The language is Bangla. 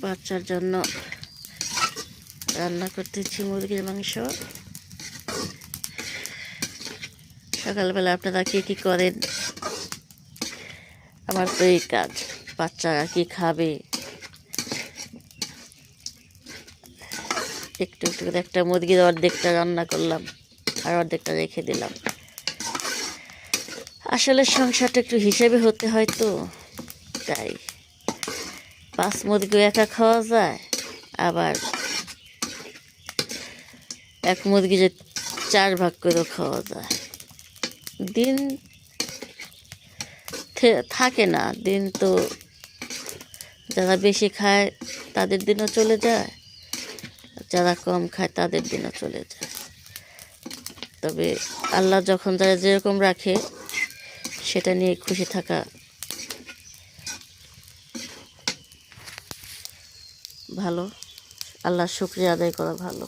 বাচ্চার জন্য রান্না করতেছি মুরগির মাংস। সকালবেলা আপনারা কী কী করেন? আমার তো এই কাজ, বাচ্চারা কি খাবে একটু একটু করে একটা মুরগির অর্ধেকটা রান্না করলাম আর অর্ধেকটা রেখে দিলাম। আসলে সংসারটা একটু হিসেবে হতে হয় তো, তাই 5 মুরগিও একা খাওয়া যায়, আবার এক মুরগি যে 4 ভাগ করেও খাওয়া যায়। দিন থাকে না, দিন তো যারা বেশি খায় তাদের দিনও চলে যায়, যারা কম খায় তাদের দিনও চলে যায়। তবে আল্লাহ যখন যারা যেরকম রাখে সেটা নিয়ে খুশি থাকা ভালো, আল্লাহর শুকরিয়া আদায় করা ভালো।